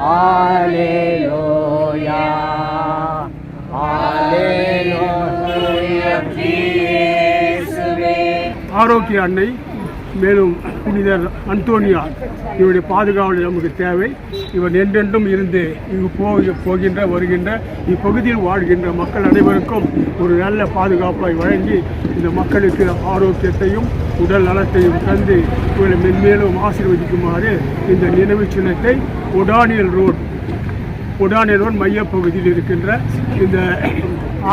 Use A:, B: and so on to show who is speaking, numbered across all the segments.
A: Alleluia.
B: ஆரோக்கிய அன்னை மேலும் புனிதர் அந்தோனியா இவருடைய பாதுகாவல் நமக்கு தேவை. இவர் என்றென்றும் இருந்து இங்கு போகின்ற வருகின்ற இப்பகுதியில் வாழ்கின்ற மக்கள் அனைவருக்கும் ஒரு நல்ல பாதுகாப்பை வழங்கி இந்த மக்களுக்கு ஆரோக்கியத்தையும் உடல் நலத்தையும் தந்து இவர்களை மென்மேலும் ஆசீர்வதிக்குமாறு இந்த நினைவு சின்னத்தை ஒடானியல் ரோட் மையப்பகுதியில் இருக்கின்ற இந்த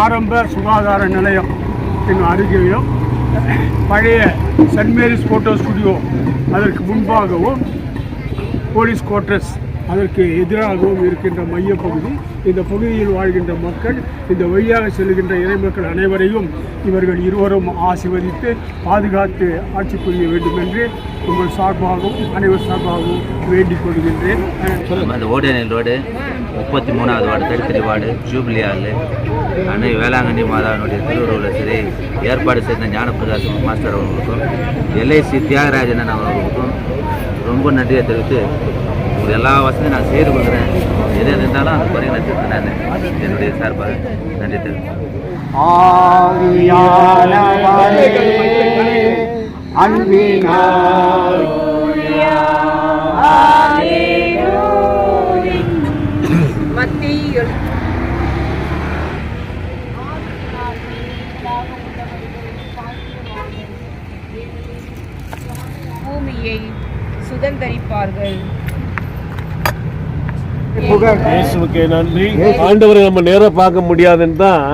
B: ஆரம்ப சுகாதார நிலையம் அருகேயும் பழைய சென்ட் மேரிஸ் போட்டோ ஸ்டுடியோ அதற்கு முன்பாகவும் போலீஸ் குவார்ட்டர்ஸ் அதற்கு எதிராகவும் இருக்கின்ற மையப்பகுதி. இந்த பகுதியில் வாழ்கின்ற மக்கள் இந்த வழியாக செல்கின்ற இறைமக்கள் அனைவரையும் இவர்கள் இருவரும் ஆசீர்வதித்து பாதுகாத்து ஆட்சி புரிய வேண்டும் என்று உங்கள் சார்பாகவும் அனைவர் சார்பாகவும் வேண்டிக் கொள்கின்றேன்.
C: அந்த ஓடேனியல் ரோடு 33வது வார்டு 33 வார்டு ஜூபிலி ஹால் அன்னை வேளாங்கண்ணி மாதாவினுடைய திருவுருவில் சரி ஏற்பாடு செய்த ஞானப்பிரகாசம் மாஸ்டர் அவர்களுக்கும் LIC தியாகராஜன் அவர்களுக்கும் ரொம்ப நன்றியை தெரிவித்து எல்லா வசதியும் நான் செய்து கொடுக்குறேன். எது இருந்தாலும் அந்த குறையை நடிச்சிருக்கேன். நான் என்னுடைய சார்பாக நன்றி தெரிவித்தேன்.
D: பூமியை சுதந்தரிப்பார்கள்.
E: இயேசுவுக்கு நன்றி. ஆண்டவரை நம்ம நேராக பார்க்க முடியாதுன்னு தான்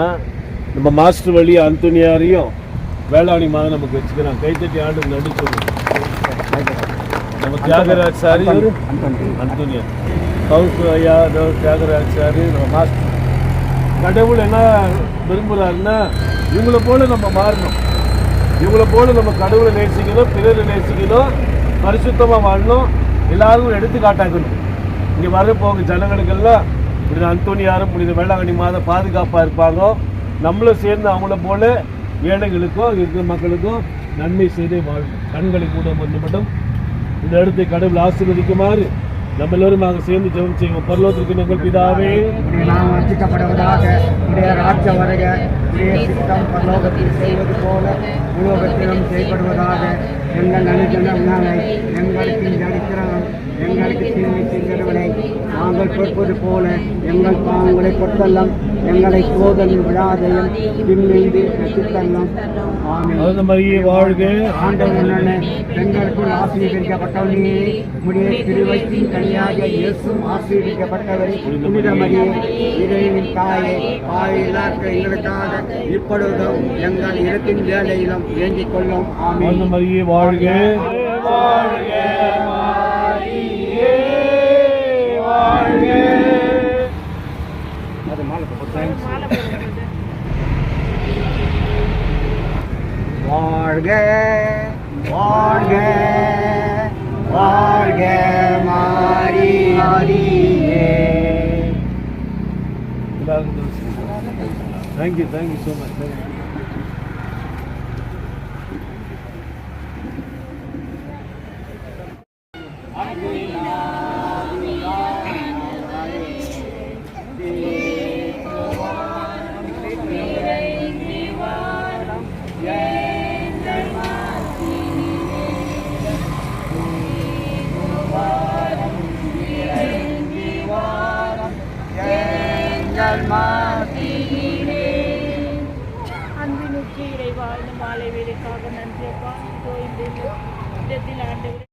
E: நம்ம மாஸ்டர் வழி அந்தோனியாரையும் வேளாண் மாதம் நமக்கு வச்சுக்கிறான். கைத்தட்டி ஆண்டு நன்றி சொல்லுவோம். நம்ம தியாகராஜ் சாரி அந்தோனியா கவுசு ஐயா தியாகராஜ் சாரி நம்ம மாஸ்டர். கடவுள் என்ன விரும்புகிறாருன்னா இவங்கள போல நம்ம மாறணும். இவங்கள போல நம்ம கடவுளை நேசிக்கணும், பிறரை நேசிக்கணும், பரிசுத்தமாக வாழணும், எல்லாரும் எடுத்துக்காட்டாக்கணும். இங்கே வரப்போக ஜனங்களுக்கெல்லாம் புனித அந்தோனியாரும் புனித வேளாங்கண்ணி மாதம் பாதுகாப்பாக இருப்பாங்க. நம்மளும் சேர்ந்து அவங்கள போல ஏழைகளுக்கும் இருக்கிற மக்களுக்கும் நன்மை செய்தே வாழும். கண்களை கூட மட்டும் இந்த இடத்தை கடவுள் ஆசீர்வதிக்குமாறு நம்ம எல்லோரும் நாங்கள் சேர்ந்து ஜெபம் செய்வோம். பரலோகத்திற்கு எங்கள் பிதாவே,
A: நாம் வச்சிக்கப்படுவதாக, உடைய ராஜ்யம் வருக, உடைய சித்தம் பரலோகத்தில் செய்வது போல உலோகத்திலும் செய்யப்படுவதாக. எங்கள் அனுதின உணவை எங்களுக்கு அளிக்கிறோம், எங்களுக்கு தீமை செய்கிறவனை நாங்கள் பொறுப்பது போல எங்கள் பாவங்களை பொறுத்தல்லம், எங்களை சோதனை விடாதையும் பின்னின்று ரசித்தல்லம்.
E: வாழ்க.
A: ஆண்டவனே, பெண்களுக்குள் ஆசீர்வதிக்கப்பட்டவனே, உடைய திருவயிற்றின் கனியாக இயேசுவும் ஆசீர்வதிக்கப்பட்டவரே. புனித மரியே, இறைவனின் தாயே, பாவியில்லாத எங்களுக்காக இப்பொழுதும் எங்கள் இடத்தின் வேலையிலும் வேண்டிக் கொள்ளும். ஆமென்.
E: மரியே வாழ்க. வாழ்க
A: வாழ்க வாழ்க வாழ்க மாரியே.
E: Thank you so much.
D: அன்பினுக்கு இறைவா, இந்த மாலை வேலைக்காக நன்றி அப்பா. இதோ இந்த இடத்தில் ஆண்டவரே